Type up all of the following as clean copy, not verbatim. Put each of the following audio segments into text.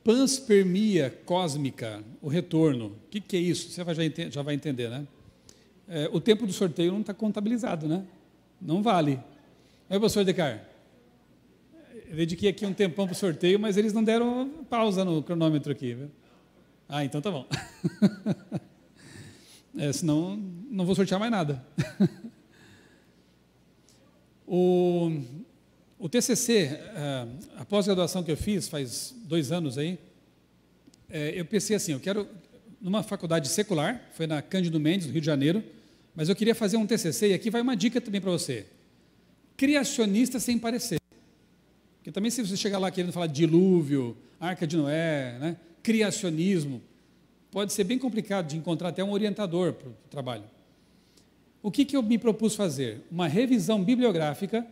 panspermia cósmica, o retorno. O que é isso? Você já vai entender, né? O tempo do sorteio não está contabilizado, né? Não vale. Aí, professor Decar, eu dediquei aqui um tempão para o sorteio, mas eles não deram pausa no cronômetro aqui, viu? Ah, então tá bom. Senão não vou sortear mais nada. O TCC, a pós-graduação que eu fiz faz 2 anos aí, eu pensei assim, eu quero, numa faculdade secular, foi na Cândido Mendes, no Rio de Janeiro, mas eu queria fazer um TCC, e aqui vai uma dica também para você. Criacionista sem parecer. Porque também se você chegar lá querendo falar de dilúvio, Arca de Noé, né, criacionismo, pode ser bem complicado de encontrar até um orientador para o trabalho. O que eu me propus fazer? Uma revisão bibliográfica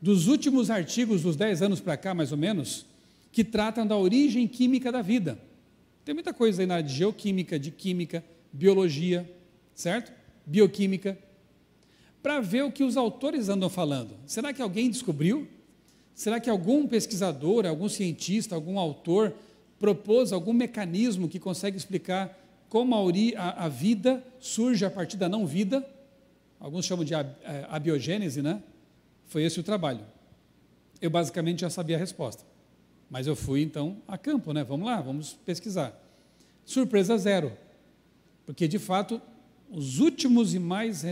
dos últimos artigos dos 10 anos para cá, mais ou menos, que tratam da origem química da vida. Tem muita coisa aí na área de geoquímica, de química, biologia, certo? Bioquímica, para ver o que os autores andam falando. Será que alguém descobriu? Será que algum pesquisador, algum cientista, algum autor propôs algum mecanismo que consegue explicar como a vida surge a partir da não-vida? Alguns chamam de abiogênese, né? Foi esse o trabalho. Eu basicamente já sabia a resposta, mas eu fui então a campo, né? Vamos lá, vamos pesquisar. Surpresa zero, porque de fato os últimos e mais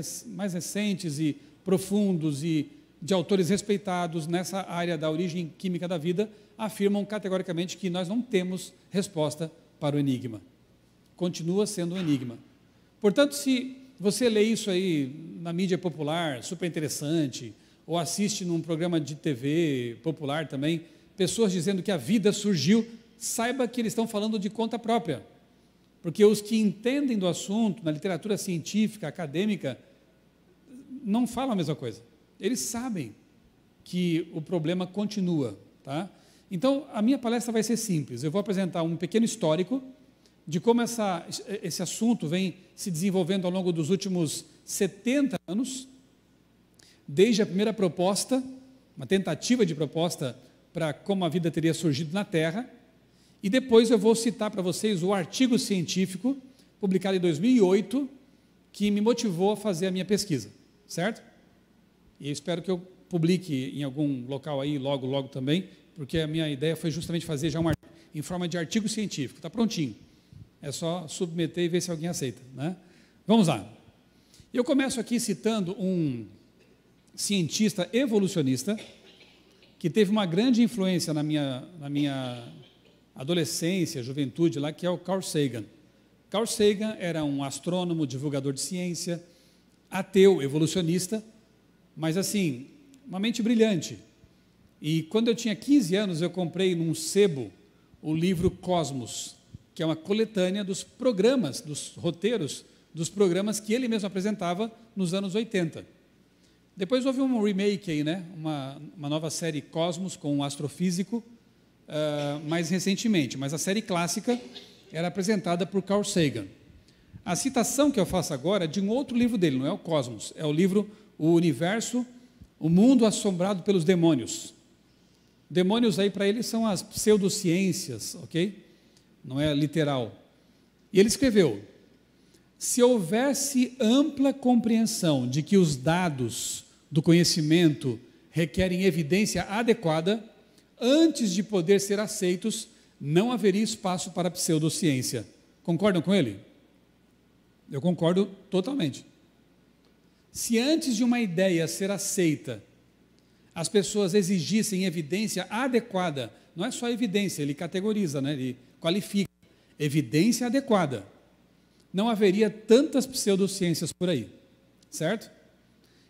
recentes e profundos e de autores respeitados nessa área da origem química da vida afirmam categoricamente que nós não temos resposta para o enigma. Continua sendo um enigma. Portanto, se você lê isso aí na mídia popular, super interessante, ou assiste num programa de TV popular também, pessoas dizendo que a vida surgiu, saiba que eles estão falando de conta própria. Porque os que entendem do assunto, na literatura científica, acadêmica, não falam a mesma coisa. Eles sabem que o problema continua, tá? Então, a minha palestra vai ser simples. Eu vou apresentar um pequeno histórico de como esse assunto vem se desenvolvendo ao longo dos últimos 70 anos, desde a primeira proposta, uma tentativa de proposta para como a vida teria surgido na Terra, e depois eu vou citar para vocês o artigo científico, publicado em 2008, que me motivou a fazer a minha pesquisa, certo? E eu espero que eu publique em algum local aí, logo também, porque a minha ideia foi justamente fazer já em forma de artigo científico, está prontinho. É só submeter e ver se alguém aceita, né? Vamos lá. Eu começo aqui citando um cientista evolucionista que teve uma grande influência na minha adolescência, juventude lá, que é o Carl Sagan. Carl Sagan era um astrônomo, divulgador de ciência, ateu, evolucionista, mas assim, uma mente brilhante. E quando eu tinha 15 anos, eu comprei num sebo o livro Cosmos, que é uma coletânea dos programas, dos roteiros, dos programas que ele mesmo apresentava nos anos 80. Depois houve um remake aí, né? Uma nova série Cosmos com um astrofísico, mais recentemente, mas a série clássica era apresentada por Carl Sagan. A citação que eu faço agora é de um outro livro dele, não é o Cosmos, é o livro O Universo, o Mundo Assombrado pelos Demônios. Demônios aí para ele são as pseudociências, ok? Não é literal. E ele escreveu: se houvesse ampla compreensão de que os dados do conhecimento requerem evidência adequada, antes de poder ser aceitos, não haveria espaço para a pseudociência. Concordam com ele? Eu concordo totalmente. Se antes de uma ideia ser aceita, as pessoas exigissem evidência adequada, não é só evidência, ele categoriza, né? Ele qualifica, evidência adequada, não haveria tantas pseudociências por aí, certo?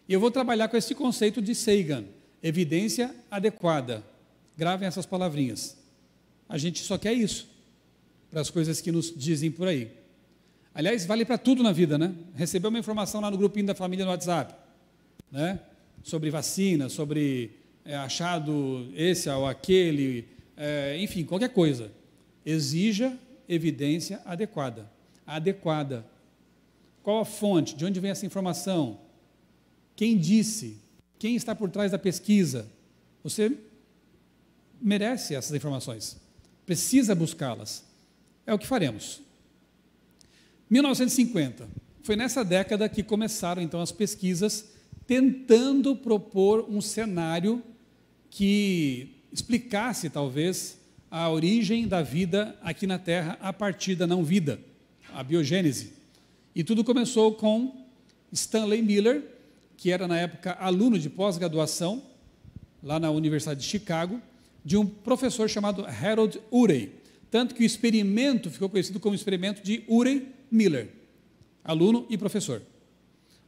E eu vou trabalhar com esse conceito de Sagan, evidência adequada. Gravem essas palavrinhas. A gente só quer isso, para as coisas que nos dizem por aí. Aliás, vale para tudo na vida, né? Recebeu uma informação lá no grupinho da família no WhatsApp, né? Sobre vacina, sobre achado esse ou aquele, enfim, qualquer coisa. Exija evidência adequada. Adequada. Qual a fonte? De onde vem essa informação? Quem disse? Quem está por trás da pesquisa? Você merece essas informações. precisa buscá-las. É o que faremos. 1950, foi nessa década que começaram então as pesquisas tentando propor um cenário que explicasse talvez a origem da vida aqui na Terra a partir da não-vida, a biogênese. E tudo começou com Stanley Miller, que era na época aluno de pós-graduação, lá na Universidade de Chicago, de um professor chamado Harold Urey. Tanto que o experimento ficou conhecido como experimento de Urey-Miller, aluno e professor.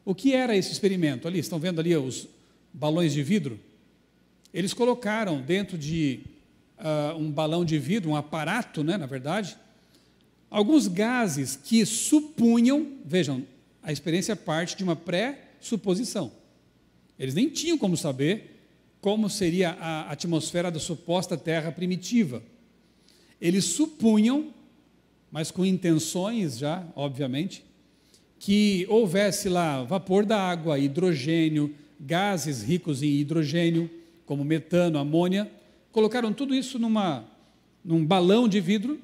O que era esse experimento? Ali, estão vendo ali os balões de vidro? Eles colocaram dentro de um balão de vidro, um aparato, né, na verdade, alguns gases que supunham, vejam, a experiência parte de uma pré-suposição. Eles nem tinham como saber como seria a atmosfera da suposta Terra primitiva. Eles supunham, mas com intenções já, obviamente, que houvesse lá vapor da água, hidrogênio, gases ricos em hidrogênio, como metano, amônia. Colocaram tudo isso num balão de vidro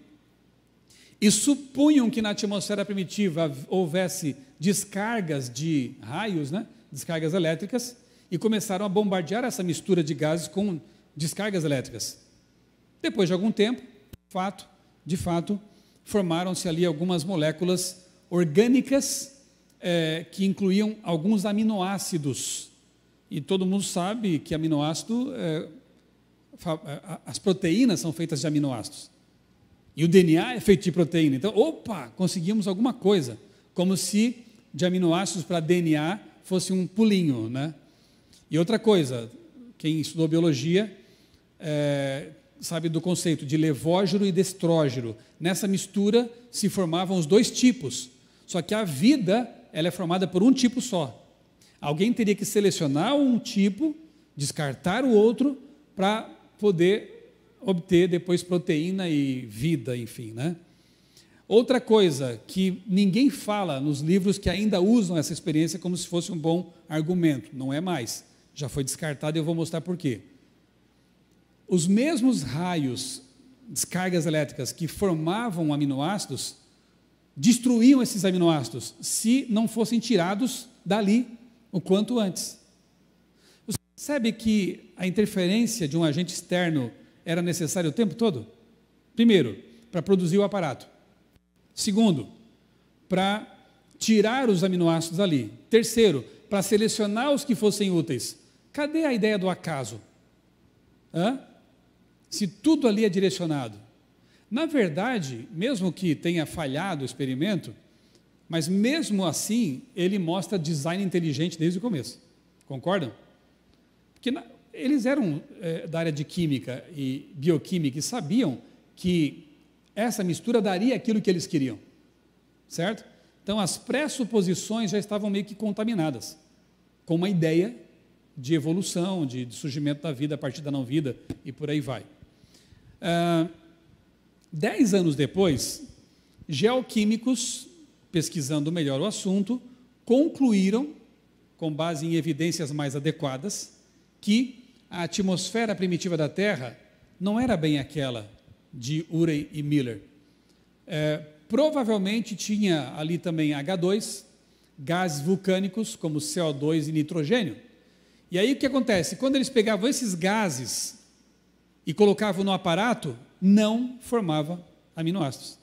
e supunham que na atmosfera primitiva houvesse descargas de raios, né, descargas elétricas, e começaram a bombardear essa mistura de gases com descargas elétricas. Depois de algum tempo, de fato, formaram-se ali algumas moléculas orgânicas que incluíam alguns aminoácidos. E todo mundo sabe que aminoácido, as proteínas são feitas de aminoácidos. E o DNA é feito de proteína. Então, conseguimos alguma coisa. Como se de aminoácidos para DNA fosse um pulinho, né? E outra coisa, quem estudou biologia sabe do conceito de levógero e destrógero. Nessa mistura se formavam os dois tipos. Só que a vida, ela é formada por um tipo só. Alguém teria que selecionar um tipo, descartar o outro, para poder obter depois proteína e vida, enfim, né? Outra coisa que ninguém fala nos livros que ainda usam essa experiência como se fosse um bom argumento, não é mais, já foi descartado e eu vou mostrar por quê. Os mesmos raios, descargas elétricas que formavam aminoácidos, destruíam esses aminoácidos se não fossem tirados dali o quanto antes. Você percebe que a interferência de um agente externo era necessária o tempo todo? Primeiro, para produzir o aparato. Segundo, para tirar os aminoácidos dali. Terceiro, para selecionar os que fossem úteis. Cadê a ideia do acaso? Se tudo ali é direcionado. Na verdade, mesmo que tenha falhado o experimento, mas mesmo assim, ele mostra design inteligente desde o começo. Concordam? Porque eles eram da área de química e bioquímica e sabiam que essa mistura daria aquilo que eles queriam. Certo? Então, as pressuposições já estavam meio que contaminadas, com uma ideia de evolução, de surgimento da vida a partir da não-vida e por aí vai. 10 anos depois, geoquímicos, pesquisando melhor o assunto, concluíram, com base em evidências mais adequadas, que a atmosfera primitiva da Terra não era bem aquela de Urey e Miller. Provavelmente tinha ali também H2, gases vulcânicos como CO2 e nitrogênio. E aí o que acontece? Quando eles pegavam esses gases e colocavam no aparato, não formava aminoácidos.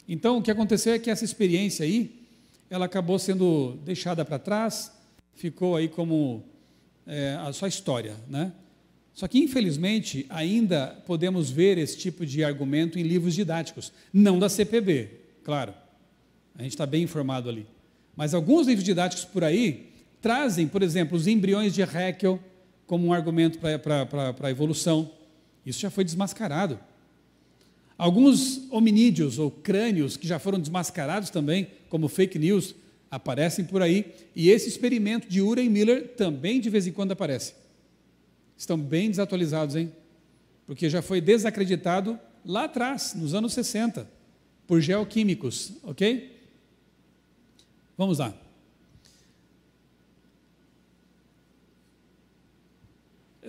Então, o que aconteceu é que essa experiência aí, ela acabou sendo deixada para trás, ficou aí como a sua história, né? Só que, infelizmente, ainda podemos ver esse tipo de argumento em livros didáticos, não da CPB, claro, a gente está bem informado ali. Mas alguns livros didáticos por aí trazem, por exemplo, os embriões de Haeckel como um argumento para a evolução. Isso já foi desmascarado. Alguns hominídeos ou crânios que já foram desmascarados também, como fake news, aparecem por aí, e esse experimento de Urey e Miller também de vez em quando aparece. Estão bem desatualizados, hein? Porque já foi desacreditado lá atrás, nos anos 60, por geoquímicos, ok? Vamos lá.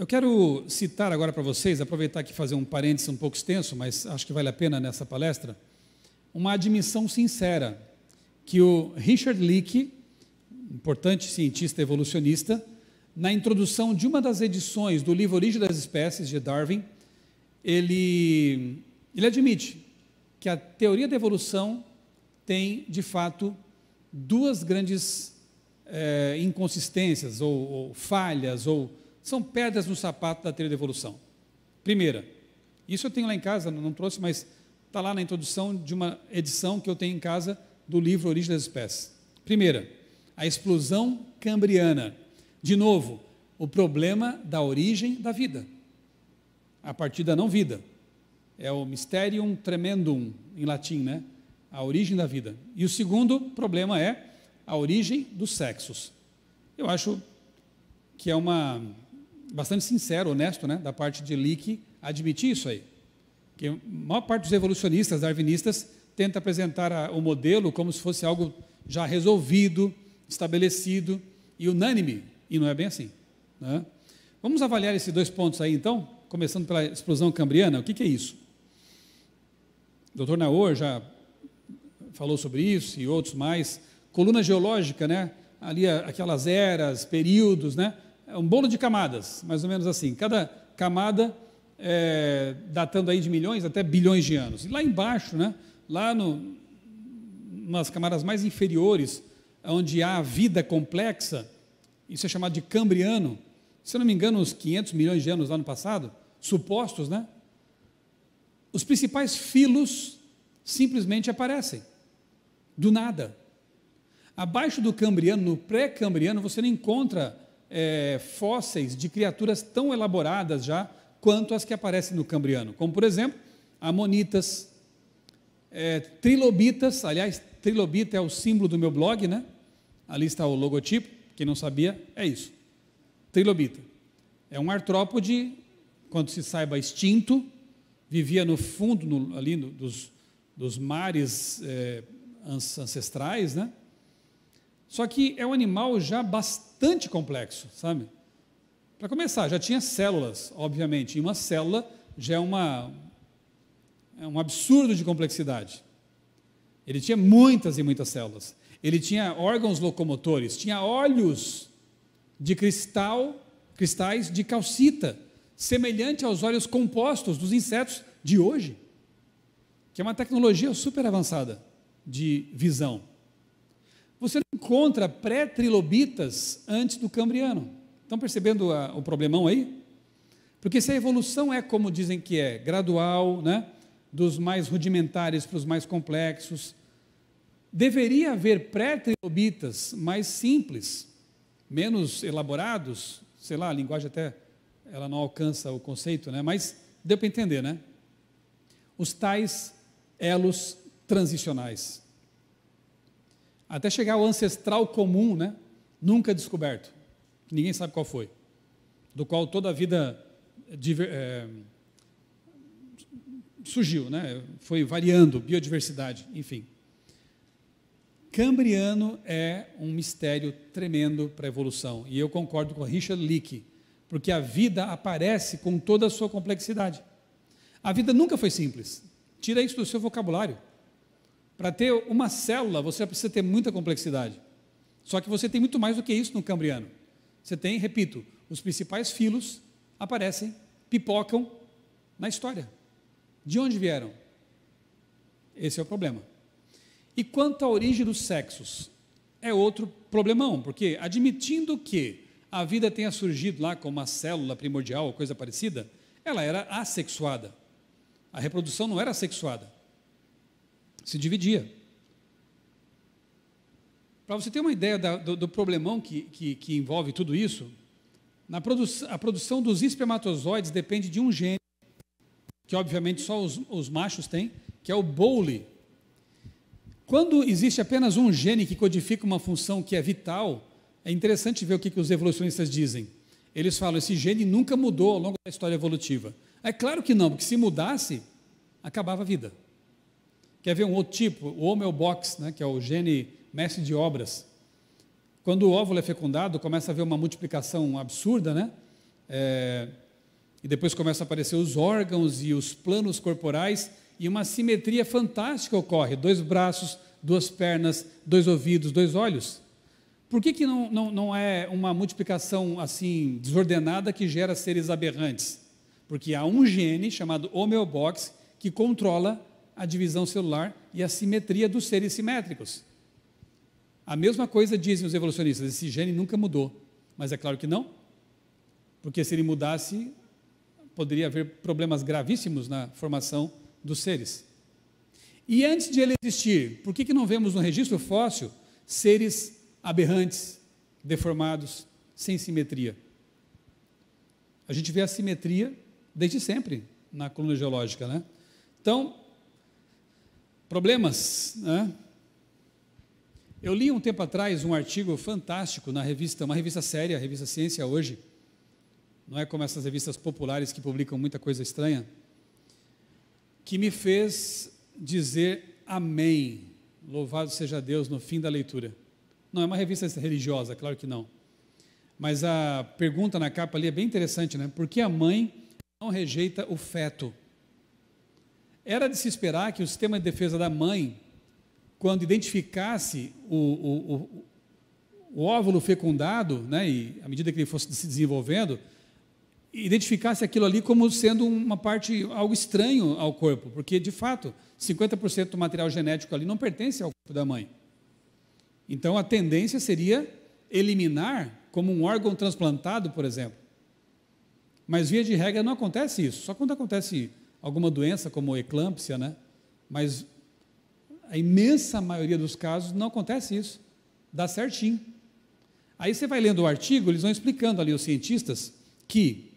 Eu quero citar agora para vocês, aproveitar aqui e fazer um parênteses um pouco extenso, mas acho que vale a pena nessa palestra, uma admissão sincera que o Richard Leakey, importante cientista evolucionista, na introdução de uma das edições do livro Origem das Espécies, de Darwin, ele admite que a teoria da evolução tem, de fato, duas grandes inconsistências, ou falhas, ou são pedras no sapato da teoria da evolução. Primeira, isso eu tenho lá em casa, não trouxe, mas está lá na introdução de uma edição que eu tenho em casa do livro Origem das Espécies. Primeira, a explosão cambriana. De novo, o problema da origem da vida, a partir da não-vida. É o mysterium tremendum, em latim, né? A origem da vida. E o segundo problema é a origem dos sexos. Eu acho que é bastante sincero, honesto, né, da parte de Leakey, admitir isso aí. Que a maior parte dos evolucionistas, darwinistas, tenta apresentar o modelo como se fosse algo já resolvido, estabelecido e unânime, e não é bem assim, né? Vamos avaliar esses dois pontos aí, então, começando pela explosão cambriana. O que é isso? O Dr. Naor já falou sobre isso e outros mais. Coluna geológica, né? Ali aquelas eras, períodos, né? É um bolo de camadas, mais ou menos assim. Cada camada datando aí de milhões até bilhões de anos. E lá embaixo, né? Lá nas camadas mais inferiores, onde há vida complexa, isso é chamado de cambriano. Se eu não me engano, uns 500 milhões de anos lá no passado, supostos, né? Os principais filos simplesmente aparecem, do nada. Abaixo do cambriano, no pré-cambriano, você não encontra fósseis de criaturas tão elaboradas já quanto as que aparecem no cambriano, como, por exemplo, amonitas, trilobitas. Aliás, trilobita é o símbolo do meu blog, né? Ali está o logotipo, quem não sabia, é isso. Trilobita. É um artrópode, quando se saiba, extinto, vivia no fundo, ali dos mares ancestrais, né? Só que é um animal já bastante complexo, sabe? Para começar, já tinha células, obviamente, e uma célula já é um absurdo de complexidade. Ele tinha muitas e muitas células. Ele tinha órgãos locomotores, tinha olhos de cristais de calcita, semelhante aos olhos compostos dos insetos de hoje, que é uma tecnologia super avançada de visão. Você não encontra pré-trilobitas antes do cambriano. Estão percebendo o problemão aí? Porque se a evolução é como dizem que é, gradual, né, dos mais rudimentares para os mais complexos, deveria haver pré-trilobitas mais simples, menos elaborados, sei lá, a linguagem até ela não alcança o conceito, né, mas deu para entender, né? Os tais elos transicionais. Até chegar ao ancestral comum, né, nunca descoberto, que ninguém sabe qual foi, do qual toda a vida surgiu, né, foi variando, biodiversidade, enfim. Cambriano é um mistério tremendo para a evolução, e eu concordo com Richard Leakey, porque a vida aparece com toda a sua complexidade. A vida nunca foi simples, tira isso do seu vocabulário. Para ter uma célula, você precisa ter muita complexidade. Só que você tem muito mais do que isso no cambriano. Você tem, repito, os principais filos aparecem, pipocam na história. De onde vieram? Esse é o problema. E quanto à origem dos sexos, é outro problemão, porque admitindo que a vida tenha surgido lá como uma célula primordial ou coisa parecida, ela era assexuada. A reprodução não era assexuada. Se dividia. Para você ter uma ideia do problemão que envolve tudo isso, a produção dos espermatozoides depende de um gene, que obviamente só os machos têm, que é o Bowley. Quando existe apenas um gene que codifica uma função que é vital, é interessante ver o que os evolucionistas dizem. Eles falam, esse gene nunca mudou ao longo da história evolutiva. É claro que não, porque se mudasse, acabava a vida. Quer ver um outro tipo? O homeobox, né, que é o gene mestre de obras. Quando o óvulo é fecundado, começa a haver uma multiplicação absurda, né? E depois começam a aparecer os órgãos e os planos corporais, e uma simetria fantástica ocorre, 2 braços, 2 pernas, 2 ouvidos, 2 olhos. Por que não é uma multiplicação assim desordenada que gera seres aberrantes? Porque há um gene chamado homeobox que controla a divisão celular e a simetria dos seres simétricos. A mesma coisa dizem os evolucionistas, esse gene nunca mudou, mas é claro que não, porque se ele mudasse, poderia haver problemas gravíssimos na formação dos seres. E antes de ele existir, por que não vemos no registro fóssil seres aberrantes, deformados, sem simetria? A gente vê a simetria desde sempre na coluna geológica, né? Então, problemas, né? Eu li um tempo atrás um artigo fantástico na revista, uma revista séria, a revista Ciência Hoje, não é como essas revistas populares que publicam muita coisa estranha, que me fez dizer amém, louvado seja Deus no fim da leitura. Não é uma revista religiosa, claro que não, mas a pergunta na capa ali é bem interessante, né? Por que a mãe não rejeita o feto? Era de se esperar que o sistema de defesa da mãe, quando identificasse o óvulo fecundado, né, e à medida que ele fosse se desenvolvendo, identificasse aquilo ali como sendo uma parte, algo estranho ao corpo, porque, de fato, 50% do material genético ali não pertence ao corpo da mãe. Então, a tendência seria eliminar como um órgão transplantado, por exemplo. Mas, via de regra, não acontece isso, só quando acontece alguma doença, como eclâmpsia, né? Mas a imensa maioria dos casos não acontece isso, dá certinho. Aí você vai lendo o artigo, eles vão explicando ali, os cientistas, que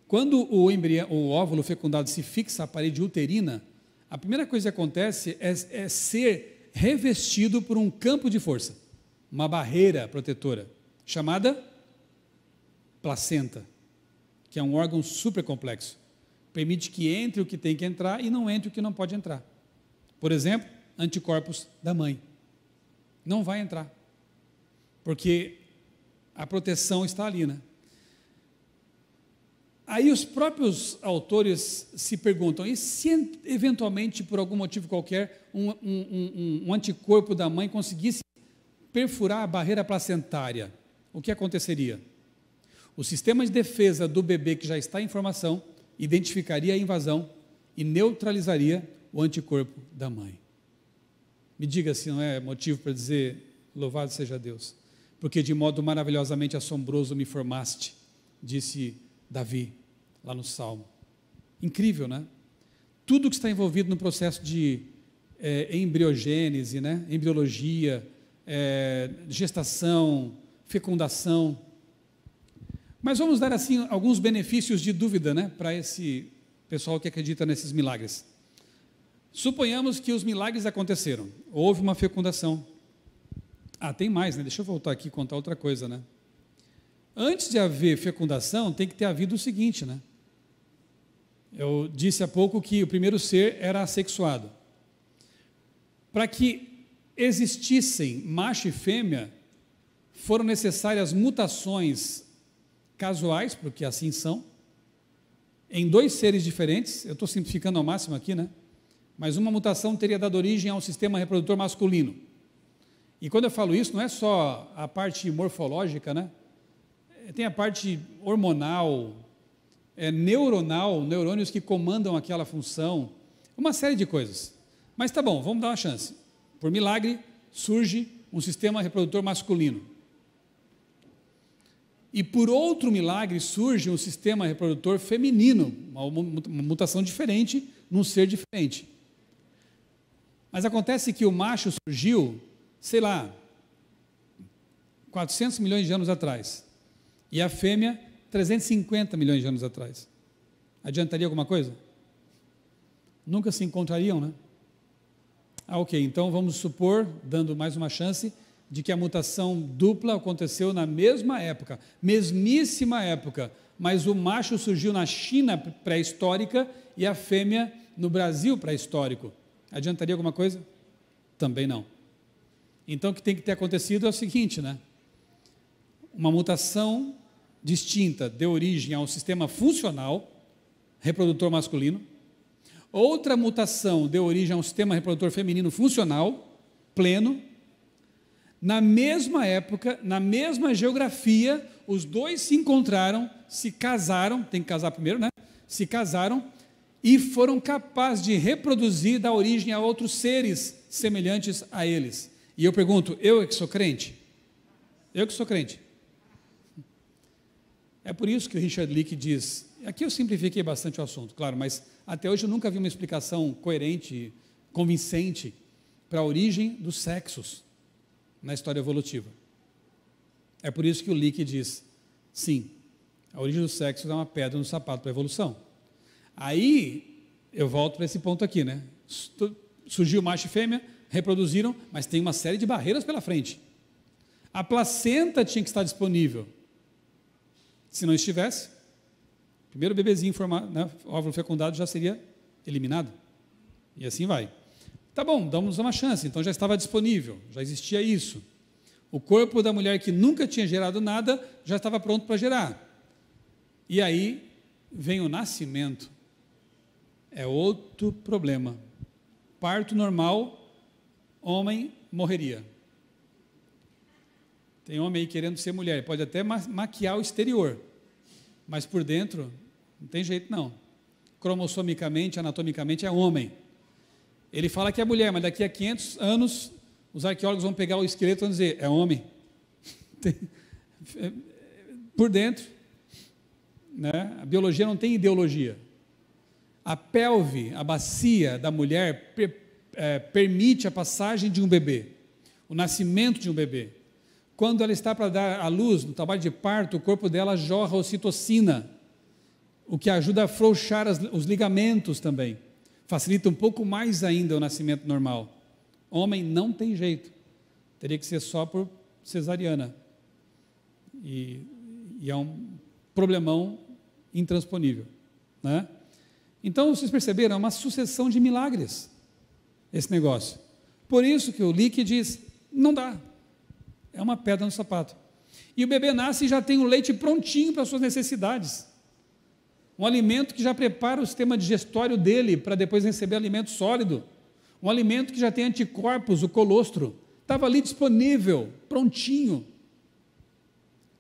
quando o óvulo fecundado se fixa à parede uterina, a primeira coisa que acontece é ser revestido por um campo de força, uma barreira protetora, chamada placenta, que é um órgão super complexo. Permite que entre o que tem que entrar e não entre o que não pode entrar. Por exemplo, anticorpos da mãe. Não vai entrar, porque a proteção está ali, né? Aí os próprios autores se perguntam, e se eventualmente, por algum motivo qualquer, um anticorpo da mãe conseguisse perfurar a barreira placentária, o que aconteceria? O sistema de defesa do bebê que já está em formação identificaria a invasão e neutralizaria o anticorpo da mãe. Me diga se não é motivo para dizer, louvado seja Deus, porque de modo maravilhosamente assombroso me formaste, disse Davi, lá no Salmo. Incrível, né? Tudo que está envolvido no processo de embriogênese, né? Embriologia, gestação, fecundação. Mas vamos dar assim alguns benefícios de dúvida, né? Para esse pessoal que acredita nesses milagres. Suponhamos que os milagres aconteceram, houve uma fecundação. Tem mais, né? Deixa eu voltar aqui e contar outra coisa, né? Antes de haver fecundação, tem que ter havido o seguinte, né? Eu disse há pouco que o primeiro ser era assexuado. Para que existissem macho e fêmea, foram necessárias mutações casuais, porque assim são, em 2 seres diferentes. Eu estou simplificando ao máximo aqui, né? Mas uma mutação teria dado origem a um sistema reprodutor masculino. E quando eu falo isso, não é só a parte morfológica, né? Tem a parte hormonal, neuronal, neurônios que comandam aquela função, uma série de coisas. Mas tá bom, vamos dar uma chance. Por milagre, surge um sistema reprodutor masculino. E por outro milagre, surge um sistema reprodutor feminino, uma mutação diferente, num ser diferente. Mas acontece que o macho surgiu, sei lá, 400 milhões de anos atrás. E a fêmea, 350 milhões de anos atrás. Adiantaria alguma coisa? Nunca se encontrariam, né? Ok, então vamos supor, dando mais uma chance, de que a mutação dupla aconteceu na mesma época, mesmíssima época, mas o macho surgiu na China pré-histórica e a fêmea no Brasil pré-histórico. Adiantaria alguma coisa? Também não. Então o que tem que ter acontecido é o seguinte, né? Uma mutação distinta deu origem a um sistema funcional, reprodutor masculino. Outra mutação deu origem a um sistema reprodutor feminino funcional, pleno. Na mesma época, na mesma geografia, os dois se encontraram, se casaram, tem que casar primeiro, né? Se casaram e foram capazes de reproduzir, dar origem a outros seres semelhantes a eles. E eu pergunto, eu é que sou crente? Eu que sou crente. É por isso que o Richard Leakey diz, aqui eu simplifiquei bastante o assunto, claro, mas até hoje eu nunca vi uma explicação coerente, convincente, para a origem dos sexos na história evolutiva. É por isso que o Leakey diz, sim, a origem dos sexos é uma pedra no sapato para a evolução. Aí, eu volto para esse ponto aqui, né? Surgiu macho e fêmea, reproduziram, mas tem uma série de barreiras pela frente. A placenta tinha que estar disponível. Se não estivesse, o primeiro bebezinho formado, né, óvulo fecundado já seria eliminado. E assim vai. Tá bom, damos uma chance, então já estava disponível, já existia isso. O corpo da mulher que nunca tinha gerado nada, já estava pronto para gerar. E aí vem o nascimento. É outro problema. Parto normal, homem morreria. Tem homem aí querendo ser mulher, pode até maquiar o exterior, mas por dentro não tem jeito não. Cromossomicamente, anatomicamente é homem. Ele fala que é mulher, mas daqui a 500 anos os arqueólogos vão pegar o esqueleto e vão dizer, é homem. Por dentro, né? A biologia não tem ideologia. A pelve, a bacia da mulher permite a passagem de um bebê, o nascimento de um bebê. Quando ela está para dar à luz, no trabalho de parto, o corpo dela jorra ocitocina, o que ajuda a afrouxar os ligamentos também. Facilita um pouco mais ainda o nascimento normal. Homem não tem jeito. Teria que ser só por cesariana. E é um problemão intransponível, né? Então, vocês perceberam, é uma sucessão de milagres esse negócio. Por isso que o Leakey diz, não dá. É uma pedra no sapato. E o bebê nasce e já tem o leite prontinho para as suas necessidades. Um alimento que já prepara o sistema digestório dele para depois receber alimento sólido. Um alimento que já tem anticorpos, o colostro. Estava ali disponível, prontinho.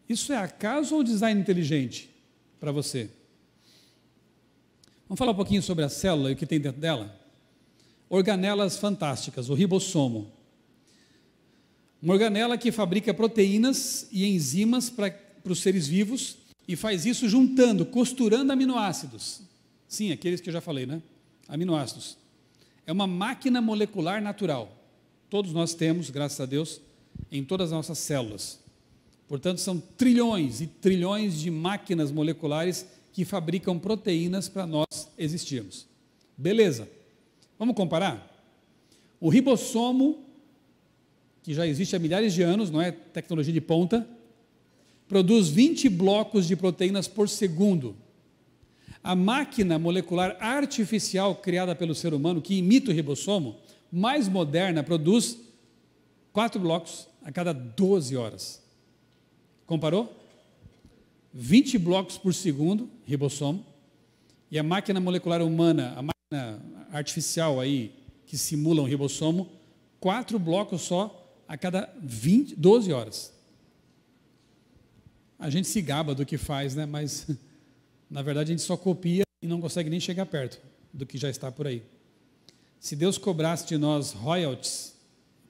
Isso é acaso ou design inteligente para você? Vamos falar um pouquinho sobre a célula e o que tem dentro dela? Organelas fantásticas, o ribossomo. Uma organela que fabrica proteínas e enzimas para os seres vivos e faz isso juntando, costurando aminoácidos. Sim, aqueles que eu já falei, né? Aminoácidos. É uma máquina molecular natural. Todos nós temos, graças a Deus, em todas as nossas células. Portanto, são trilhões e trilhões de máquinas moleculares que fabricam proteínas para nós existirmos. Beleza. Vamos comparar? O ribossomo, que já existe há milhares de anos, não é tecnologia de ponta, produz 20 blocos de proteínas por segundo. A máquina molecular artificial criada pelo ser humano, que imita o ribossomo, mais moderna, produz 4 blocos a cada 12 horas. Comparou? 20 blocos por segundo, ribossomo, e a máquina molecular humana, a máquina artificial aí, que simula um ribossomo, 4 blocos só a cada 12 horas. A gente se gaba do que faz, né? Mas, na verdade, a gente só copia e não consegue nem chegar perto do que já está por aí. Se Deus cobrasse de nós royalties,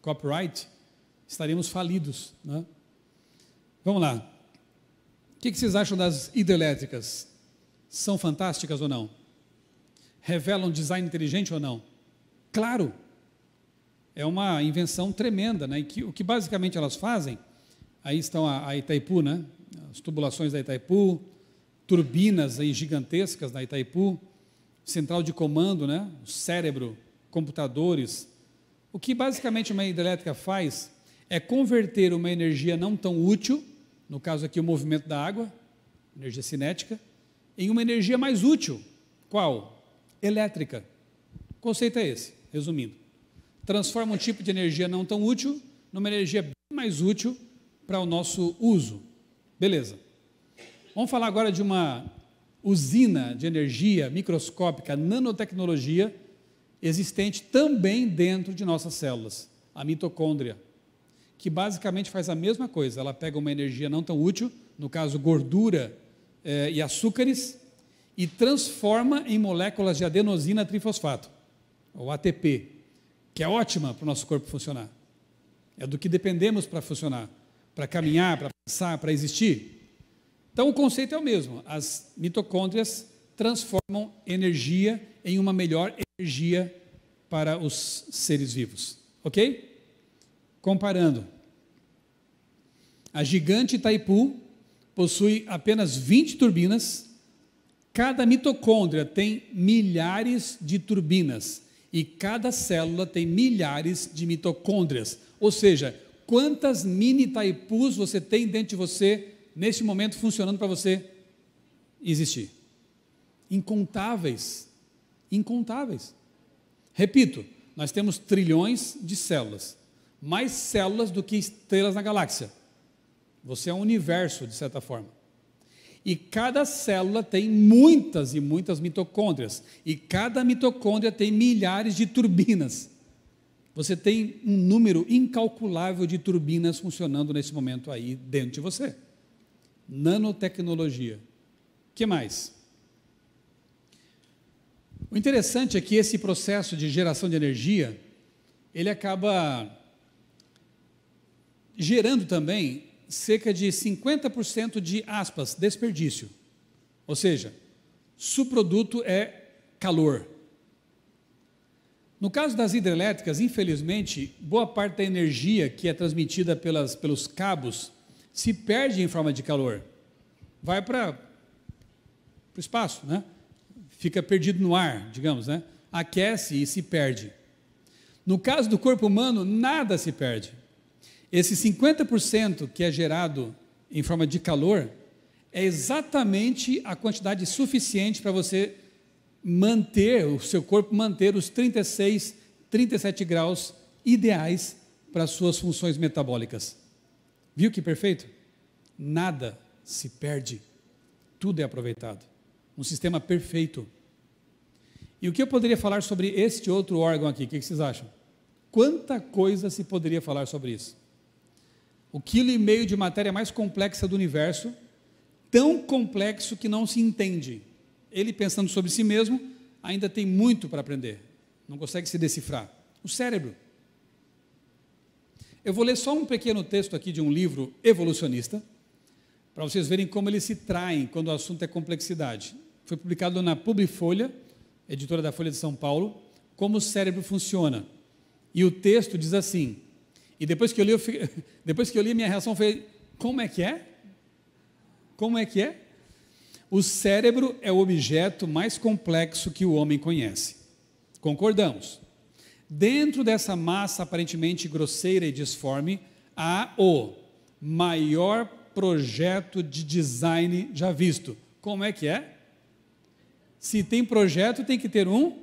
copyright, estaríamos falidos, né? Vamos lá. O que vocês acham das hidrelétricas? São fantásticas ou não? Revelam design inteligente ou não? Claro! É uma invenção tremenda, né? O que basicamente elas fazem, aí estão a Itaipu, né? As tubulações da Itaipu, turbinas aí gigantescas da Itaipu, central de comando, né? O cérebro, computadores. O que basicamente uma hidrelétrica faz é converter uma energia não tão útil, no caso aqui o movimento da água, energia cinética, em uma energia mais útil. Qual? Elétrica. O conceito é esse, resumindo. Transforma um tipo de energia não tão útil numa energia bem mais útil para o nosso uso. Beleza. Vamos falar agora de uma usina de energia microscópica, nanotecnologia, existente também dentro de nossas células, a mitocôndria, que basicamente faz a mesma coisa. Ela pega uma energia não tão útil, no caso gordura e açúcares, e transforma em moléculas de adenosina trifosfato, ou ATP, que é ótima para o nosso corpo funcionar. É do que dependemos para funcionar, para caminhar, para pensar, para existir. Então o conceito é o mesmo. As mitocôndrias transformam energia em uma melhor energia para os seres vivos. Ok? Comparando. A gigante Itaipu possui apenas 20 turbinas. Cada mitocôndria tem milhares de turbinas e cada célula tem milhares de mitocôndrias. Ou seja, quantas mini Itaipus você tem dentro de você, neste momento, funcionando para você existir? Incontáveis. Incontáveis. Repito, nós temos trilhões de células. Mais células do que estrelas na galáxia. Você é um universo, de certa forma. E cada célula tem muitas e muitas mitocôndrias. E cada mitocôndria tem milhares de turbinas. Você tem um número incalculável de turbinas funcionando nesse momento aí dentro de você. Nanotecnologia. O que mais? O interessante é que esse processo de geração de energia, ele acaba gerando também cerca de 50% de, aspas, desperdício. Ou seja, subproduto é calor. No caso das hidrelétricas, infelizmente, boa parte da energia que é transmitida pelos cabos se perde em forma de calor. Vai para o espaço, né? Fica perdido no ar, digamos, né? Aquece e se perde. No caso do corpo humano, nada se perde. Esse 50% que é gerado em forma de calor é exatamente a quantidade suficiente para você manter, o seu corpo manter os 36, 37 graus ideais para as suas funções metabólicas. Viu que perfeito? Nada se perde, tudo é aproveitado. Um sistema perfeito. E o que eu poderia falar sobre este outro órgão aqui? O que vocês acham? Quanta coisa se poderia falar sobre isso? O 1,5 kg de matéria mais complexa do universo, tão complexo que não se entende. Ele, pensando sobre si mesmo, ainda tem muito para aprender. Não consegue se decifrar. O cérebro. Eu vou ler só um pequeno texto aqui de um livro evolucionista, para vocês verem como eles se traem quando o assunto é complexidade. Foi publicado na Publifolha, editora da Folha de São Paulo, Como o Cérebro Funciona. E o texto diz assim, e depois que eu li, minha reação foi, como é que é? Como é que é? O cérebro é o objeto mais complexo que o homem conhece. Concordamos. Dentro dessa massa aparentemente grosseira e disforme, há o maior projeto de design já visto. Como é que é? Se tem projeto, tem que ter um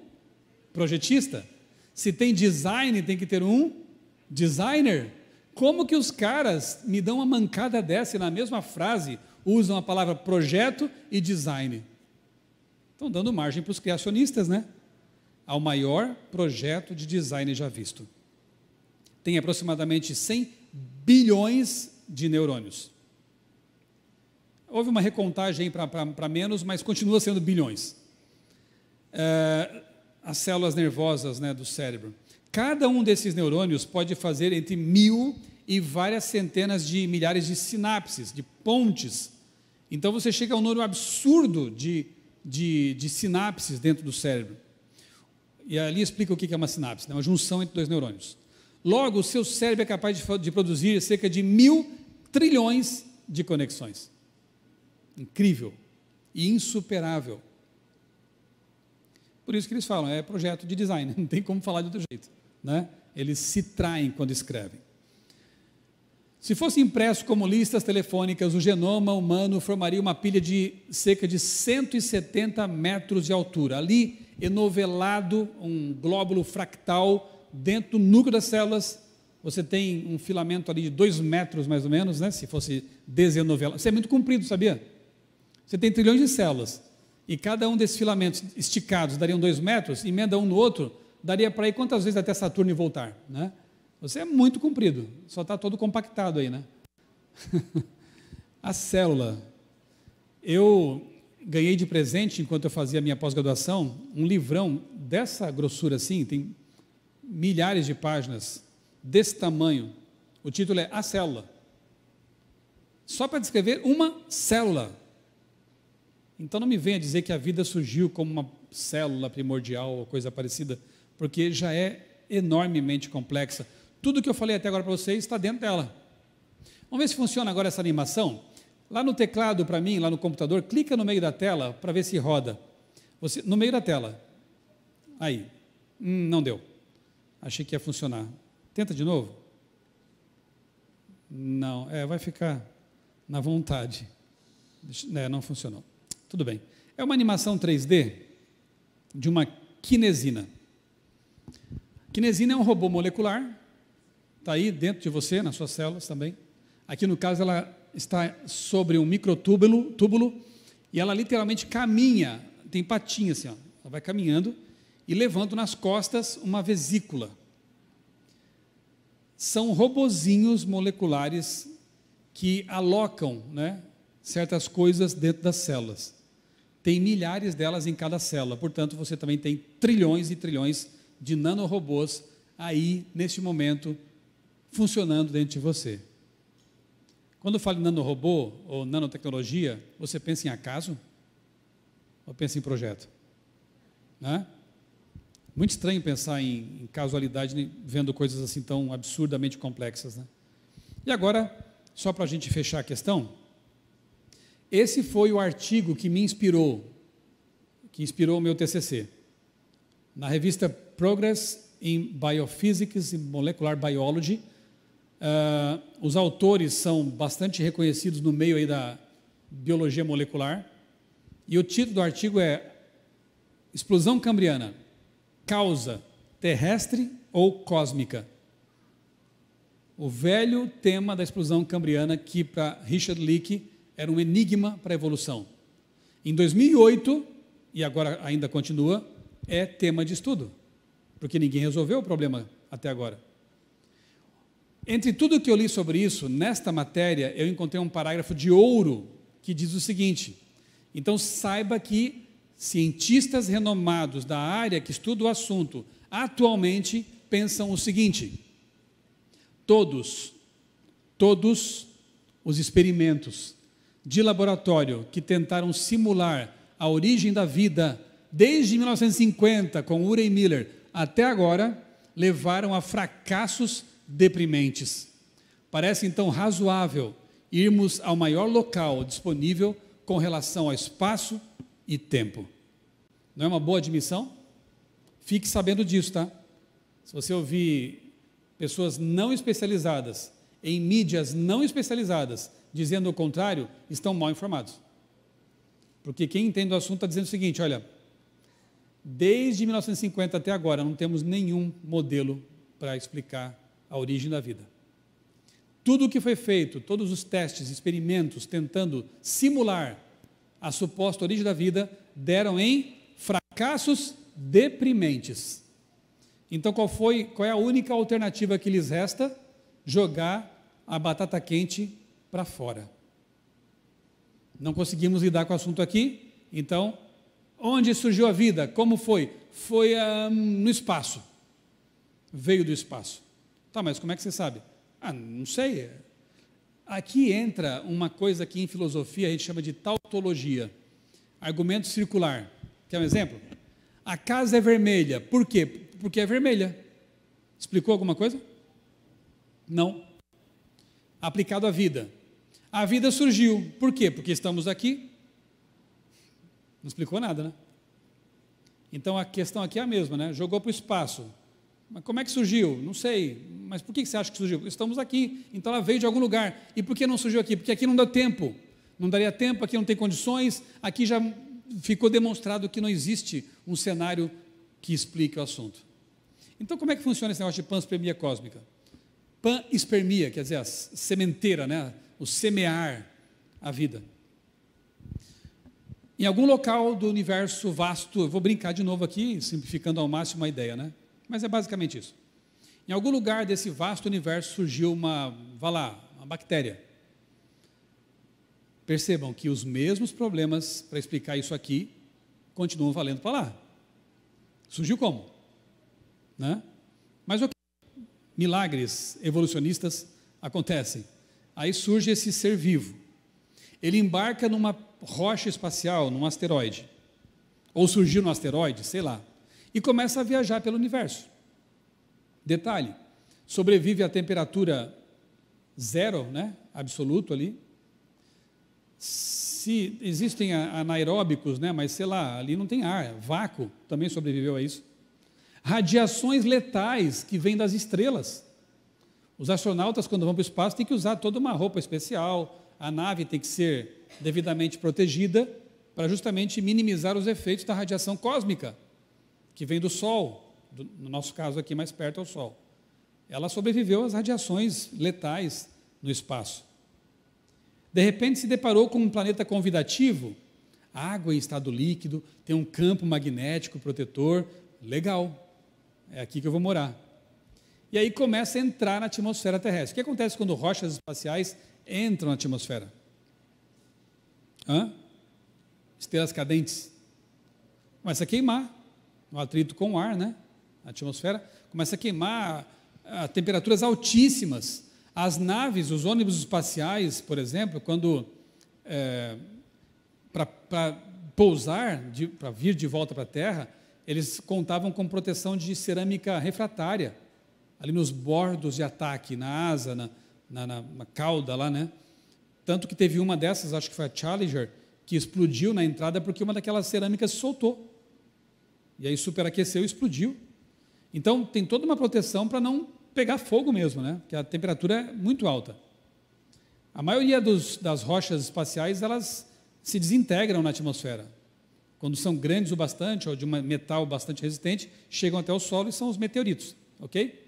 projetista. Se tem design, tem que ter um designer. Como que os caras me dão uma mancada dessa e na mesma frase usam a palavra projeto e design? Estão dando margem para os criacionistas, né? Ao maior projeto de design já visto. Tem aproximadamente 100 bilhões de neurônios. Houve uma recontagem para menos, mas continua sendo bilhões. As células nervosas, né, do cérebro. Cada um desses neurônios pode fazer entre 1.000 e várias centenas de milhares de sinapses, de pontes. Então você chega a um número absurdo de sinapses dentro do cérebro. E ali explica o que é uma sinapse, né? Uma junção entre dois neurônios. Logo, o seu cérebro é capaz de produzir cerca de 1.000 trilhões de conexões. Incrível e insuperável. Por isso que eles falam, é projeto de design, não tem como falar de outro jeito, né? Eles se traem quando escrevem. Se fosse impresso como listas telefônicas, o genoma humano formaria uma pilha de cerca de 170 metros de altura. Ali, enovelado, um glóbulo fractal, dentro do núcleo das células, você tem um filamento ali de 2 metros mais ou menos, né? Se fosse desenovelado. Isso é muito comprido, sabia? Você tem trilhões de células, e cada um desses filamentos esticados dariam 2 metros, emenda um no outro, daria para ir quantas vezes até Saturno e voltar, né? Você é muito comprido, só está todo compactado aí, né? A célula. Eu ganhei de presente, enquanto eu fazia a minha pós-graduação, um livrão dessa grossura assim, tem milhares de páginas, desse tamanho. O título é A Célula. Só para descrever uma célula. Então não me venha dizer que a vida surgiu como uma célula primordial ou coisa parecida, porque já é enormemente complexa. Tudo que eu falei até agora para vocês está dentro dela. Vamos ver se funciona agora essa animação. Lá no teclado, para mim, lá no computador, clica no meio da tela para ver se roda. No meio da tela. Aí. Não deu. Achei que ia funcionar. Tenta de novo. Não, vai ficar na vontade. Não funcionou. Tudo bem. É uma animação 3D de uma quinesina. Quinesina é um robô molecular, está aí dentro de você, nas suas células também. Aqui no caso ela está sobre um microtúbulo, e ela literalmente caminha, tem patinha assim, ó, ela vai caminhando e levando nas costas uma vesícula. São robozinhos moleculares que alocam, né, certas coisas dentro das células. Tem milhares delas em cada célula, portanto você também tem trilhões e trilhões de nanorobôs aí, neste momento, funcionando dentro de você. Quando eu falo em nanorobô ou nanotecnologia, você pensa em acaso? Ou pensa em projeto? Né? Muito estranho pensar em casualidade vendo coisas assim tão absurdamente complexas, né? E agora, só para a gente fechar a questão, esse foi o artigo que me inspirou, que inspirou o meu TCC. Na revista Progress in Biophysics and Molecular Biology, os autores são bastante reconhecidos no meio aí da biologia molecular, e o título do artigo é Explosão Cambriana, causa terrestre ou cósmica? O velho tema da explosão cambriana, que para Richard Leakey era um enigma para a evolução. Em 2008, e agora ainda continua, é tema de estudo, porque ninguém resolveu o problema até agora. Entre tudo que eu li sobre isso, nesta matéria, eu encontrei um parágrafo de ouro que diz o seguinte: então saiba que cientistas renomados da área que estuda o assunto atualmente pensam o seguinte: todos os experimentos de laboratório que tentaram simular a origem da vida desde 1950 com Urey Miller até agora levaram a fracassos deprimentes. Parece então razoável irmos ao maior local disponível com relação ao espaço e tempo. Não é uma boa admissão? Fique sabendo disso, tá? Se você ouvir pessoas não especializadas, em mídias não especializadas, dizendo o contrário, estão mal informados. Porque quem entende o assunto está dizendo o seguinte: olha, desde 1950 até agora não temos nenhum modelo para explicar a origem da vida. Tudo o que foi feito, todos os testes, experimentos, tentando simular a suposta origem da vida, deram em fracassos deprimentes. Então qual é a única alternativa que lhes resta? Jogar a batata quente para fora. Não conseguimos lidar com o assunto aqui, então, onde surgiu a vida? Como foi? Foi no espaço. Veio do espaço. Tá, mas como é que você sabe? Não sei. Aqui entra uma coisa que em filosofia a gente chama de tautologia, argumento circular. Quer um exemplo? A casa é vermelha. Por quê? Porque é vermelha. Explicou alguma coisa? Não. Aplicado à vida. A vida surgiu. Por quê? Porque estamos aqui. Não explicou nada, né? Então a questão aqui é a mesma, né? Jogou para o espaço. Mas como é que surgiu? Não sei. Mas por que você acha que surgiu? Estamos aqui. Então ela veio de algum lugar. E por que não surgiu aqui? Porque aqui não dá tempo. Não daria tempo, aqui não tem condições. Aqui já ficou demonstrado que não existe um cenário que explique o assunto. Então como é que funciona esse negócio de panspermia cósmica? Panspermia, quer dizer, a sementeira, né? O semear a vida. Em algum local do universo vasto, eu vou brincar de novo aqui, simplificando ao máximo a ideia, né? Mas é basicamente isso. Em algum lugar desse vasto universo surgiu uma bactéria. Percebam que os mesmos problemas para explicar isso aqui continuam valendo para lá. Surgiu como? Né? Mas milagres evolucionistas acontecem. Aí surge esse ser vivo. Ele embarca numa rocha espacial, num asteroide. Ou surgiu no asteroide, sei lá. E começa a viajar pelo universo. Detalhe, sobrevive a temperatura zero, né? Absoluto ali. Se existem anaeróbicos, né? Mas sei lá, ali não tem ar, vácuo, também sobreviveu a isso. Radiações letais que vêm das estrelas. Os astronautas, quando vão para o espaço, têm que usar toda uma roupa especial, a nave tem que ser devidamente protegida para justamente minimizar os efeitos da radiação cósmica, que vem do Sol, no nosso caso aqui mais perto ao Sol. Ela sobreviveu às radiações letais no espaço. De repente se deparou com um planeta convidativo, água em estado líquido, tem um campo magnético protetor, legal, é aqui que eu vou morar. E aí começa a entrar na atmosfera terrestre. O que acontece quando rochas espaciais entram na atmosfera? Estrelas cadentes. Começa a queimar, o atrito com o ar, né? A atmosfera começa a queimar a temperaturas altíssimas. As naves, os ônibus espaciais, por exemplo, quando para pousar, para vir de volta para a Terra, eles contavam com proteção de cerâmica refratária, ali nos bordos de ataque, na asa, na cauda lá, né? Tanto que teve uma dessas, acho que foi a Challenger, que explodiu na entrada porque uma daquelas cerâmicas soltou. E aí superaqueceu e explodiu. Então, tem toda uma proteção para não pegar fogo mesmo, né? Porque a temperatura é muito alta. A maioria das rochas espaciais, elas se desintegram na atmosfera. Quando são grandes o bastante, ou de um metal bastante resistente, chegam até o solo e são os meteoritos, ok?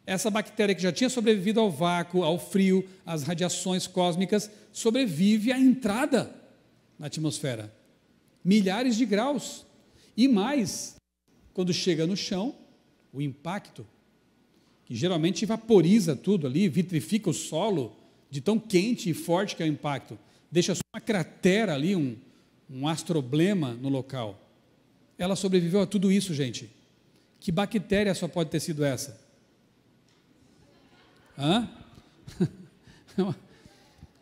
Essa bactéria que já tinha sobrevivido ao vácuo, ao frio, às radiações cósmicas, sobrevive à entrada na atmosfera. Milhares de graus. E mais, quando chega no chão, o impacto, que geralmente vaporiza tudo ali, vitrifica o solo, de tão quente e forte que é o impacto, deixa só uma cratera ali, um astroblema no local. Ela sobreviveu a tudo isso, gente. Que bactéria só pode ter sido essa?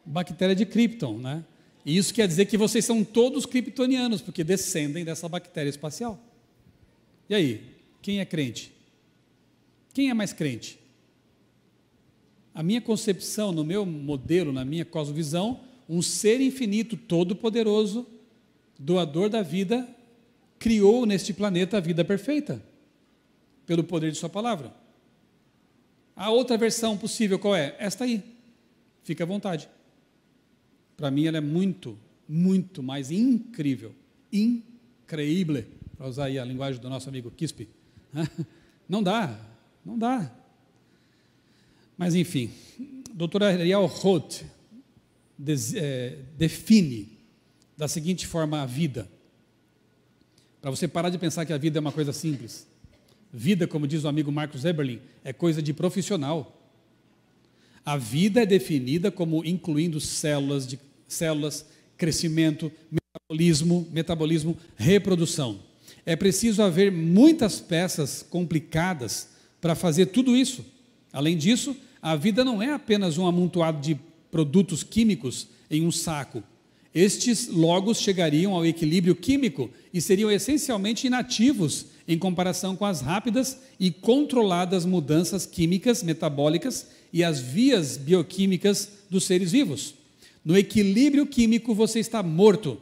Bactéria de Krypton, né? E isso quer dizer que vocês são todos kryptonianos, porque descendem dessa bactéria espacial. E aí, quem é crente? Quem é mais crente? A minha concepção, no meu modelo, na minha cosmovisão, um ser infinito, todo-poderoso, doador da vida, criou neste planeta a vida perfeita, pelo poder de sua palavra. A outra versão possível qual é? Esta aí. Fica à vontade. Para mim ela é muito, muito mais incrível. Increíble, para usar aí a linguagem do nosso amigo Quispe. Não dá. Mas enfim, a doutora Ariel Roth define da seguinte forma a vida. Para você parar de pensar que a vida é uma coisa simples. Vida, como diz o amigo Marcos Eberlin, é coisa de profissional. A vida é definida como incluindo células, crescimento, metabolismo, reprodução. É preciso haver muitas peças complicadas para fazer tudo isso. Além disso, a vida não é apenas um amontoado de produtos químicos em um saco. Estes logo chegariam ao equilíbrio químico e seriam essencialmente inativos em comparação com as rápidas e controladas mudanças químicas, metabólicas e as vias bioquímicas dos seres vivos. No equilíbrio químico você está morto.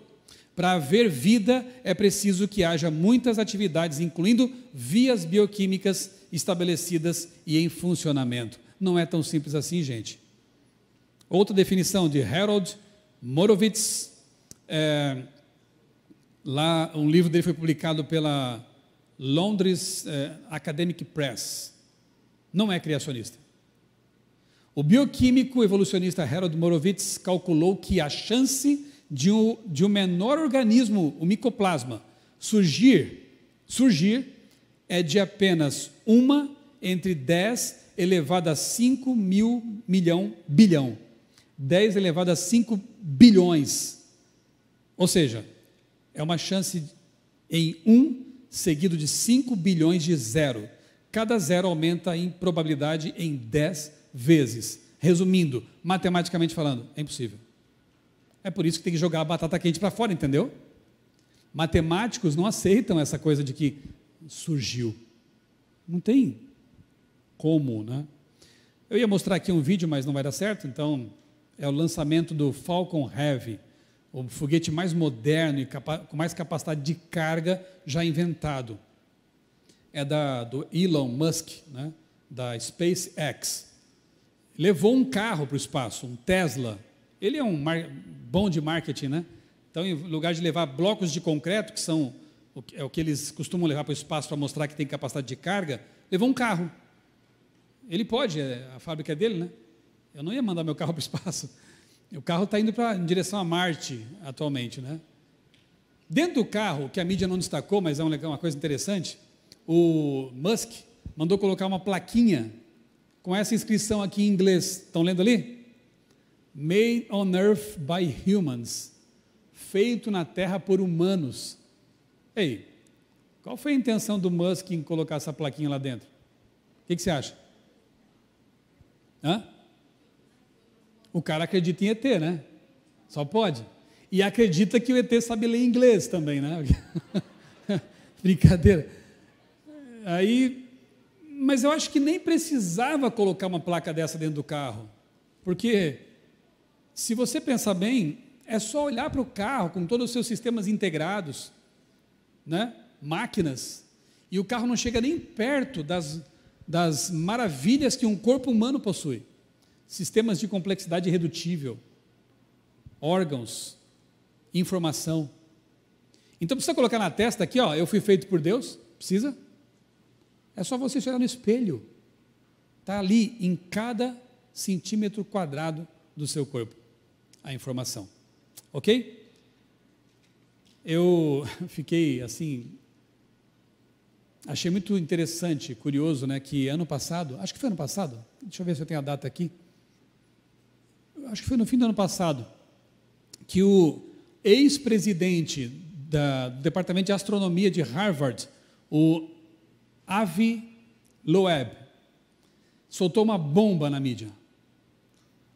Para haver vida é preciso que haja muitas atividades, incluindo vias bioquímicas estabelecidas e em funcionamento. Não é tão simples assim, gente. Outra definição de Harold Morovitz, lá um livro dele foi publicado pela Londres Academic Press. Não é criacionista. O bioquímico evolucionista Harold Morovitz calculou que a chance de um menor organismo, o micoplasma, surgir é de apenas 1 entre 10 elevado a 5 mil milhão bilhão. 10 elevado a 5 bilhões. Ou seja, é uma chance em 1 seguido de 5 bilhões de zero. Cada zero aumenta em probabilidade em 10 vezes. Resumindo, matematicamente falando, é impossível. É por isso que tem que jogar a batata quente para fora, entendeu? Matemáticos não aceitam essa coisa de que surgiu. Não tem como, né? Eu ia mostrar aqui um vídeo, mas não vai dar certo, então é o lançamento do Falcon Heavy, o foguete mais moderno e com mais capacidade de carga já inventado. É do Elon Musk, né? Da SpaceX. Levou um carro para o espaço, um Tesla. Ele é bom de marketing, né? Então, em lugar de levar blocos de concreto, que são o que eles costumam levar para o espaço para mostrar que tem capacidade de carga, levou um carro. Ele pode, a fábrica é dele, né? Eu não ia mandar meu carro para o espaço. O carro está indo em direção a Marte atualmente, né? Dentro do carro, que a mídia não destacou, mas é uma coisa interessante, o Musk mandou colocar uma plaquinha com essa inscrição aqui em inglês. Estão lendo ali? Made on Earth by Humans. Feito na Terra por humanos. Ei, qual foi a intenção do Musk em colocar essa plaquinha lá dentro? O que você acha? Hã? O cara acredita em ET, né? Só pode. E acredita que o ET sabe ler inglês também, né? Brincadeira. Mas eu acho que nem precisava colocar uma placa dessa dentro do carro. Porque, se você pensar bem, é só olhar para o carro com todos os seus sistemas integrados, né? Máquinas, e o carro não chega nem perto das maravilhas que um corpo humano possui. Sistemas de complexidade irredutível, órgãos, informação. Então precisa colocar na testa aqui, ó, eu fui feito por Deus? Precisa? É só você olhar no espelho. Está ali em cada centímetro quadrado do seu corpo a informação. Ok? Eu fiquei assim, achei muito interessante, curioso, né, que ano passado, acho que foi ano passado, deixa eu ver se eu tenho a data aqui, acho que foi no fim do ano passado, que o ex-presidente do Departamento de Astronomia de Harvard, o Avi Loeb, soltou uma bomba na mídia.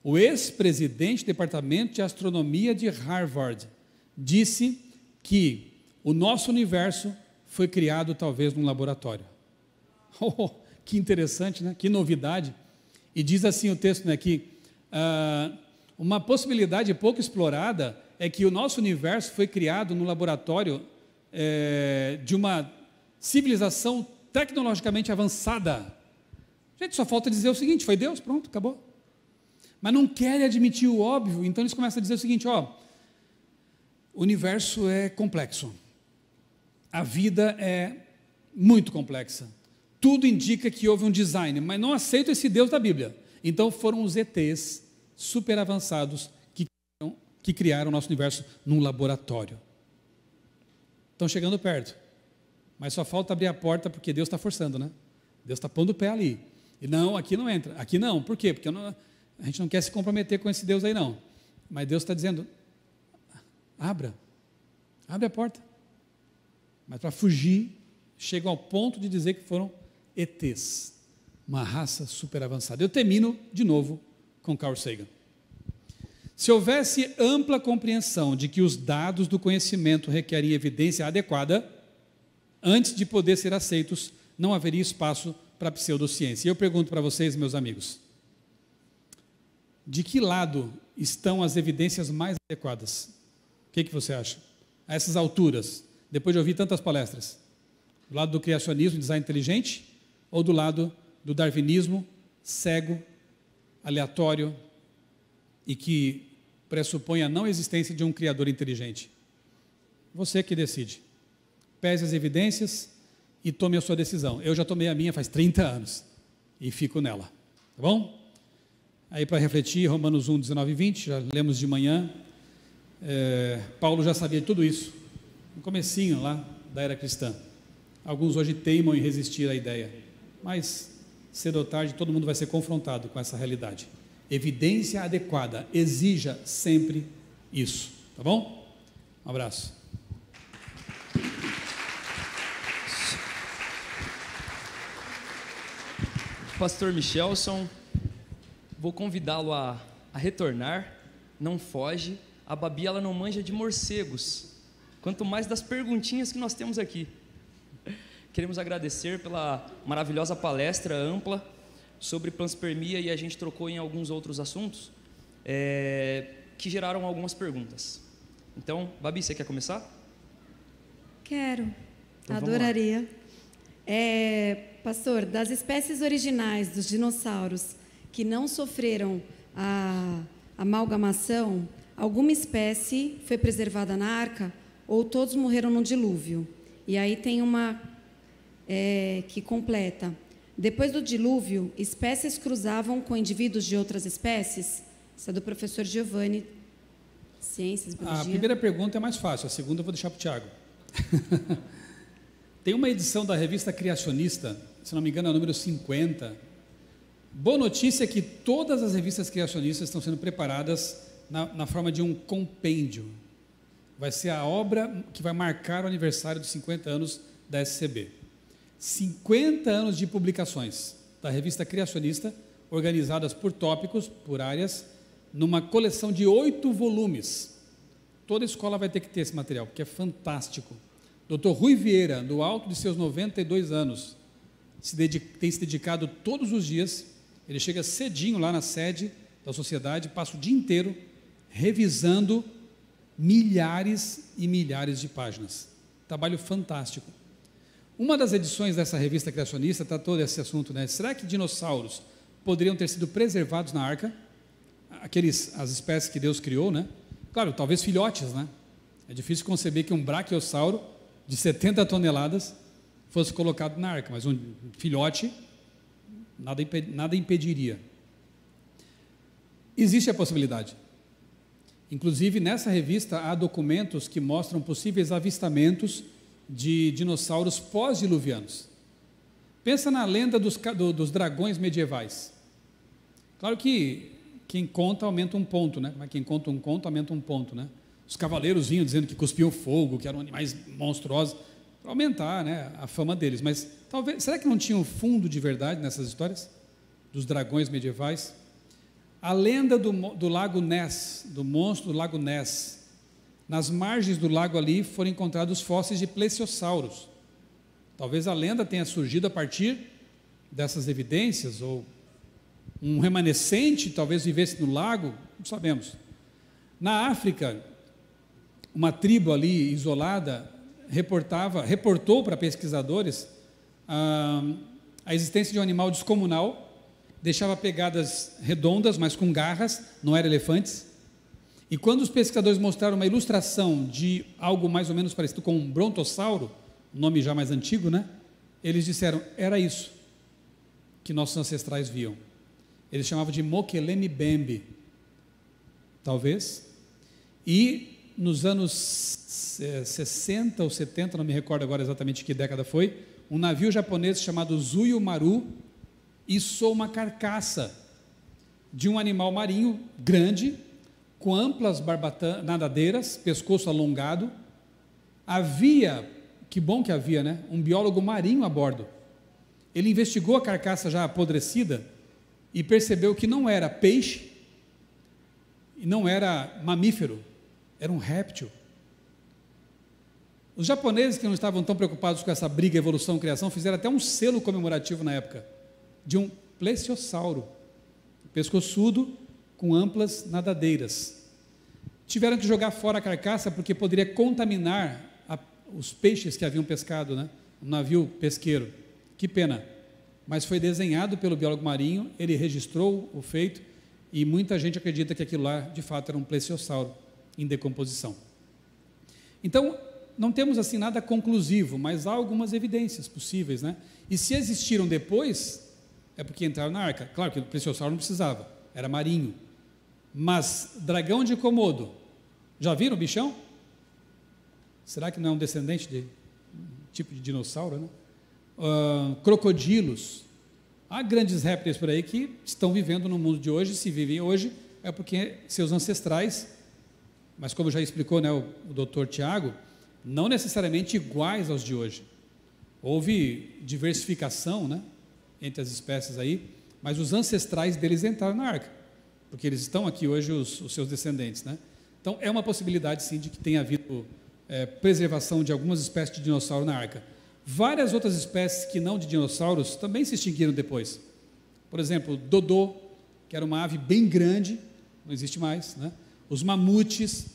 O ex-presidente do Departamento de Astronomia de Harvard disse que o nosso universo foi criado talvez num laboratório. Oh, que interessante, né? Que novidade. E diz assim o texto, né, que uma possibilidade pouco explorada é que o nosso universo foi criado no laboratório de uma civilização tecnologicamente avançada. Gente, só falta dizer o seguinte, foi Deus, pronto, acabou. Mas não querem admitir o óbvio, então eles começam a dizer o seguinte, ó, o universo é complexo, a vida é muito complexa, tudo indica que houve um design, mas não aceito esse Deus da Bíblia. Então foram os ETs super avançados que criaram o nosso universo num laboratório. Estão chegando perto, mas só falta abrir a porta porque Deus está forçando, né? Deus está pondo o pé ali. E não, aqui não entra. Aqui não, por quê? Porque a gente não quer se comprometer com esse Deus aí não. Mas Deus está dizendo, abre a porta. Mas para fugir, chegam ao ponto de dizer que foram ETs, uma raça super avançada. Eu termino de novo com Carl Sagan. Se houvesse ampla compreensão de que os dados do conhecimento requerem evidência adequada, antes de poder ser aceitos, não haveria espaço para a pseudociência. E eu pergunto para vocês, meus amigos, de que lado estão as evidências mais adequadas? O que você acha? A essas alturas, depois de ouvir tantas palestras, do lado do criacionismo, design inteligente, ou do lado do darwinismo, cego, aleatório, e que pressupõe a não existência de um criador inteligente? Você que decide. Pese as evidências e tome a sua decisão. Eu já tomei a minha faz 30 anos e fico nela. Tá bom? Aí para refletir, Romanos 1, 19 e 20, já lemos de manhã. Paulo já sabia de tudo isso, no comecinho lá da era cristã. Alguns hoje teimam em resistir à ideia, mas cedo ou tarde todo mundo vai ser confrontado com essa realidade. Evidência adequada, exija sempre isso, tá bom? Um abraço. Pastor Michelson, vou convidá-lo a retornar. Não foge. A Babi, ela não manja de morcegos, quanto mais das perguntinhas que nós temos aqui. Queremos agradecer pela maravilhosa palestra ampla sobre panspermia, e a gente trocou em alguns outros assuntos que geraram algumas perguntas. Então, Babi, você quer começar? Quero, então, adoraria. Pastor, das espécies originais dos dinossauros que não sofreram a amalgamação, alguma espécie foi preservada na arca ou todos morreram no dilúvio? E aí tem uma que completa: depois do dilúvio, espécies cruzavam com indivíduos de outras espécies? Isso é do professor Giovanni, Ciências, Biologia. A primeira pergunta é mais fácil, a segunda eu vou deixar para o Tiago. Tem uma edição da revista Criacionista, se não me engano é o número 50. Boa notícia é que todas as revistas criacionistas estão sendo preparadas na forma de um compêndio. Vai ser a obra que vai marcar o aniversário dos 50 anos da SCB. 50 anos de publicações da revista Criacionista, organizadas por tópicos, por áreas, numa coleção de 8 volumes. Toda escola vai ter que ter esse material, porque é fantástico. Dr. Rui Vieira, no alto de seus 92 anos, tem se dedicado todos os dias. Ele chega cedinho lá na sede da sociedade, passa o dia inteiro revisando milhares e milhares de páginas. Trabalho fantástico. Uma das edições dessa revista criacionista tratou desse assunto, né? Será que dinossauros poderiam ter sido preservados na arca? As espécies que Deus criou, né? Claro, talvez filhotes, né? É difícil conceber que um braquiossauro de 70 toneladas fosse colocado na arca, mas um filhote nada impediria. Existe a possibilidade. Inclusive, nessa revista há documentos que mostram possíveis avistamentos de dinossauros pós-diluvianos. Pensa na lenda dos dragões medievais. Claro que quem conta aumenta um ponto, né? Mas quem conta um conto aumenta um ponto, né? Os cavaleiros vinham dizendo que cuspiam fogo, que eram animais monstruosos, para aumentar, né, a fama deles. Mas talvez, será que não tinha um fundo de verdade nessas histórias dos dragões medievais? A lenda do lago Ness, do monstro do lago Ness. Nas margens do lago ali foram encontrados fósseis de plesiosauros. Talvez a lenda tenha surgido a partir dessas evidências, ou um remanescente talvez vivesse no lago, não sabemos. Na África, uma tribo ali isolada reportou para pesquisadores a existência de um animal descomunal, deixava pegadas redondas, mas com garras, não eram elefantes. E quando os pesquisadores mostraram uma ilustração de algo mais ou menos parecido com um brontossauro, nome já mais antigo, né? Eles disseram, era isso que nossos ancestrais viam. Eles chamavam de Mokelele Mbembe, talvez. E nos anos 60 ou 70, não me recordo agora exatamente que década foi, um navio japonês chamado Zuyu Maru içou uma carcaça de um animal marinho grande, com amplas nadadeiras, pescoço alongado. Havia, que bom que havia, né? Um biólogo marinho a bordo. Ele investigou a carcaça já apodrecida e percebeu que não era peixe e não era mamífero, era um réptil. Os japoneses, que não estavam tão preocupados com essa briga evolução-criação, fizeram até um selo comemorativo na época, de um plesiosauro, pescoçudo com amplas nadadeiras. Tiveram que jogar fora a carcaça porque poderia contaminar os peixes que haviam pescado, né? Um navio pesqueiro. Que pena. Mas foi desenhado pelo biólogo marinho, ele registrou o feito e muita gente acredita que aquilo lá, de fato, era um plesiosauro em decomposição. Então, não temos assim nada conclusivo, mas há algumas evidências possíveis, né? E se existiram depois, é porque entraram na arca. Claro que o plesiosauro não precisava, era marinho. Mas dragão de Komodo, Já viram o bichão? Será que não é um descendente de tipo de dinossauro, né? Crocodilos. Há grandes répteis por aí que estão vivendo no mundo de hoje. Se vivem hoje, é porque seus ancestrais, mas como já explicou, né, o doutor Tiago, não necessariamente iguais aos de hoje. Houve diversificação, né, entre as espécies aí, mas os ancestrais deles entraram na arca, porque eles estão aqui hoje, os seus descendentes, né? Então, é uma possibilidade, sim, de que tenha havido preservação de algumas espécies de dinossauro na arca. Várias outras espécies que não de dinossauros também se extinguiram depois. Por exemplo, dodô, que era uma ave bem grande, não existe mais, né? Os mamutes,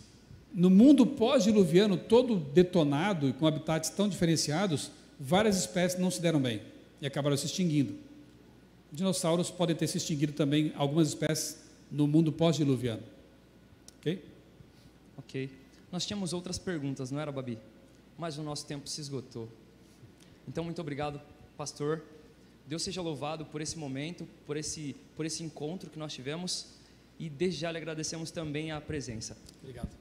no mundo pós-diluviano, todo detonado e com habitats tão diferenciados, várias espécies não se deram bem e acabaram se extinguindo. Dinossauros podem ter se extinguido também, algumas espécies, no mundo pós-diluviano. Ok? Ok. Nós tínhamos outras perguntas, não era, Babi? Mas o nosso tempo se esgotou. Então, muito obrigado, pastor. Deus seja louvado por esse momento, por esse encontro que nós tivemos, e desde já lhe agradecemos também a presença. Obrigado.